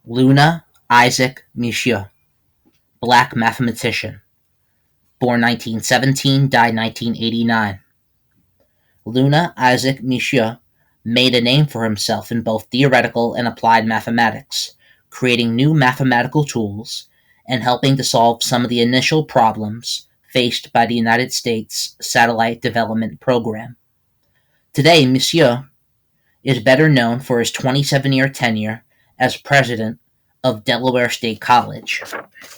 Luna Isaac Mishoe, black mathematician, born 1917, died 1989. Luna Isaac Mishoe made a name for himself in both theoretical and applied mathematics, creating new mathematical tools and helping to solve some of the initial problems faced by the United States Satellite Development Program. Today, Mishoe is better known for his 27-year tenure as president of Delaware State College,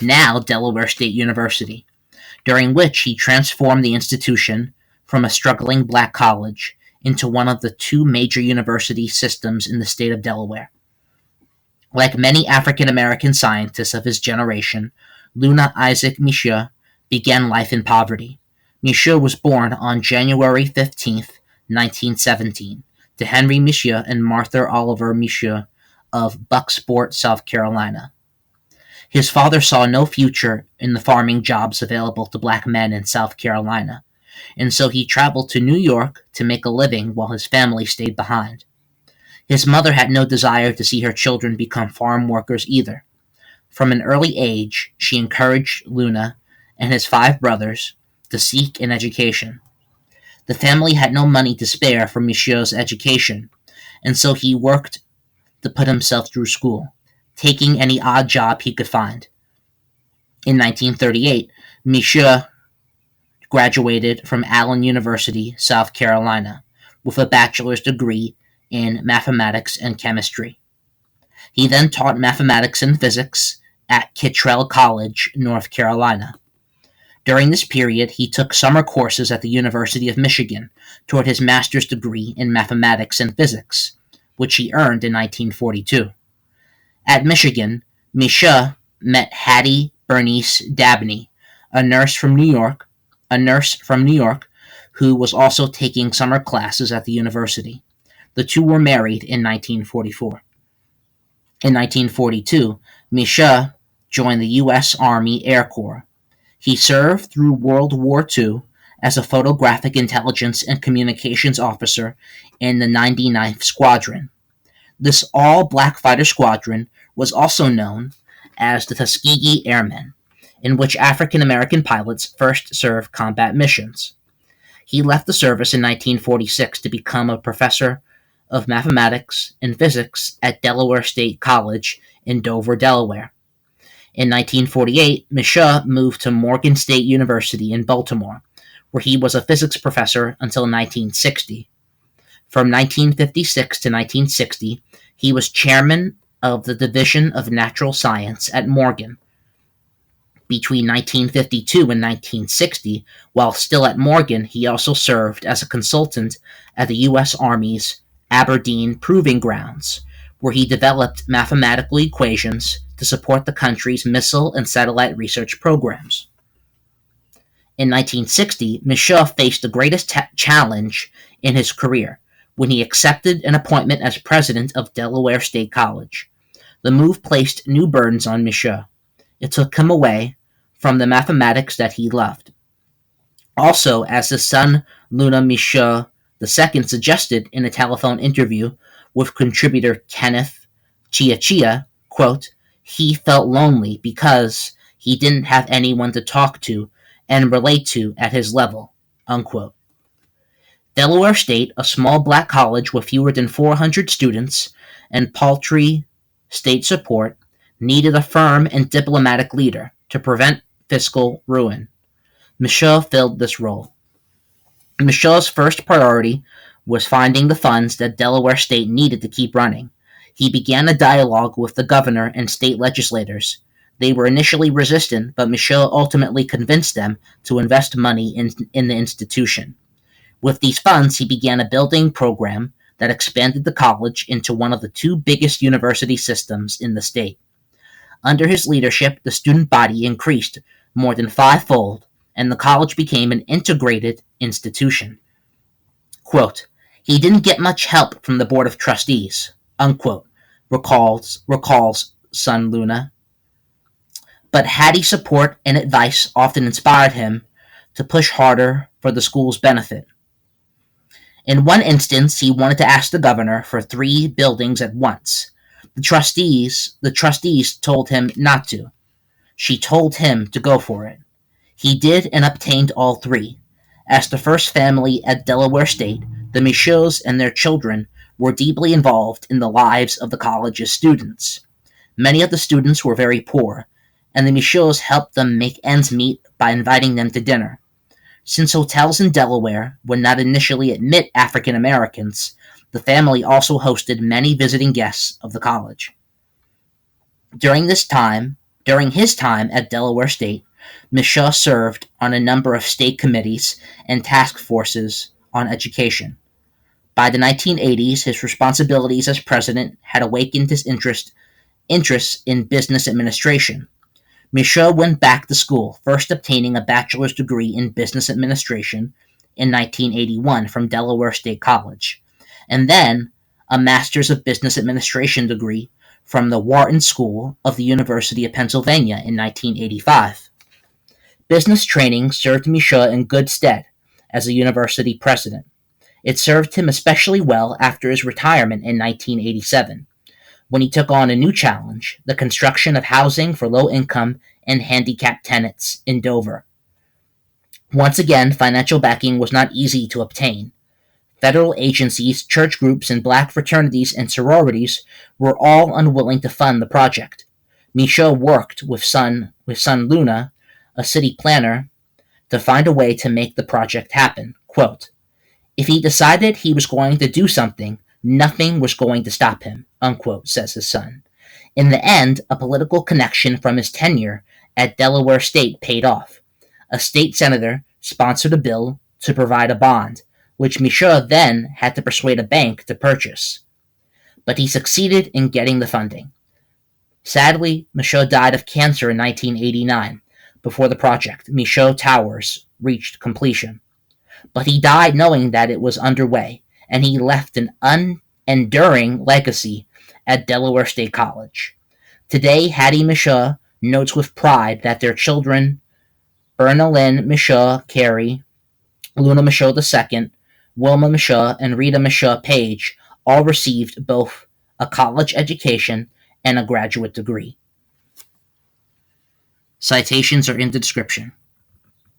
now Delaware State University, during which he transformed the institution from a struggling black college into one of the two major university systems in the state of Delaware. Like many African American scientists of his generation, Luna Isaac Mishoe began life in poverty. Mishoe was born on January 15, 1917, to Henry Mishoe and Martha Oliver Mishoe of Bucksport, South Carolina. His father saw no future in the farming jobs available to black men in South Carolina, and so he traveled to New York to make a living while his family stayed behind. His mother had no desire to see her children become farm workers either. From an early age, she encouraged Luna and his 5 brothers to seek an education. The family had no money to spare for Mishoe's education, and so he worked to put himself through school, taking any odd job he could find. In 1938, Mishoe graduated from Allen University, South Carolina, with a bachelor's degree in mathematics and chemistry. He then taught mathematics and physics at Kittrell College, North Carolina. During this period, he took summer courses at the University of Michigan toward his master's degree in mathematics and physics, which he earned in 1942. At Michigan, Mishoe met Hattie Bernice Dabney, a nurse from New York, who was also taking summer classes at the university. The two were married in 1944. In 1942, Mishoe joined the U.S. Army Air Corps. He served through World War II as a photographic intelligence and communications officer in the 99th Squadron. This all-black fighter squadron was also known as the Tuskegee Airmen, in which African American pilots first served combat missions. He left the service in 1946 to become a professor of mathematics and physics at Delaware State College in Dover, Delaware. In 1948, Mishoe moved to Morgan State University in Baltimore, where he was a physics professor until 1960. From 1956 to 1960, he was chairman of the Division of Natural Science at Morgan. Between 1952 and 1960, while still at Morgan, he also served as a consultant at the U.S. Army's Aberdeen Proving Grounds, where he developed mathematical equations to support the country's missile and satellite research programs. In 1960, Mishoe faced the greatest challenge in his career when he accepted an appointment as president of Delaware State College. The move placed new burdens on Mishoe. It took him away from the mathematics that he loved. Also, as his son Luna Mishoe II suggested in a telephone interview with contributor Kenneth Chia, quote, he felt lonely because he didn't have anyone to talk to and relate to at his level, unquote. Delaware State, a small black college with fewer than 400 students and paltry state support, needed a firm and diplomatic leader to prevent fiscal ruin. Mishoe filled this role. Mishoe's first priority was finding the funds that Delaware State needed to keep running. He began a dialogue with the governor and state legislators. They were initially resistant, but Mishoe ultimately convinced them to invest money in the institution. With these funds, he began a building program that expanded the college into one of the 2 biggest university systems in the state. Under his leadership, the student body increased more than 5-fold, and the college became an integrated institution. Quote, he didn't get much help from the Board of Trustees, unquote, recalls son Luna. But Hattie's support and advice often inspired him to push harder for the school's benefit. In one instance, he wanted to ask the governor for 3 buildings at once, The trustees told him not to. She told him to go for it. He did and obtained all three. As the first family at Delaware State, the Mishoes and their children were deeply involved in the lives of the college's students. Many of the students were very poor, and the Mishoes helped them make ends meet by inviting them to dinner. Since hotels in Delaware would not initially admit African Americans, the family also hosted many visiting guests of the college. During this time, during his time at Delaware State, Mishoe served on a number of state committees and task forces on education. By the 1980s, his responsibilities as president had awakened his interest in business administration. Mishoe went back to school, first obtaining a bachelor's degree in business administration in 1981 from Delaware State College, and then a master's of business administration degree from the Wharton School of the University of Pennsylvania in 1985. Business training served Mishoe in good stead as a university president. It served him especially well after his retirement in 1987, when he took on a new challenge, the construction of housing for low-income and handicapped tenants in Dover. Once again, financial backing was not easy to obtain. Federal agencies, church groups, and black fraternities and sororities were all unwilling to fund the project. Mishoe worked with son Luna, a city planner, to find a way to make the project happen. Quote, "If he decided he was going to do something, nothing was going to stop him," unquote, says his son. In the end, a political connection from his tenure at Delaware State paid off. A state senator sponsored a bill to provide a bond, which Mishoe then had to persuade a bank to purchase. But he succeeded in getting the funding. Sadly, Mishoe died of cancer in 1989, before the project, Mishoe Towers, reached completion. But he died knowing that it was underway, and he left an unenduring legacy at Delaware State College. Today, Hattie Mishoe notes with pride that their children, Erna Lynn Mishoe Carey, Luna Mishoe II, Wilma Mishoe, and Rita Mishoe Page all received both a college education and a graduate degree. Citations are in the description.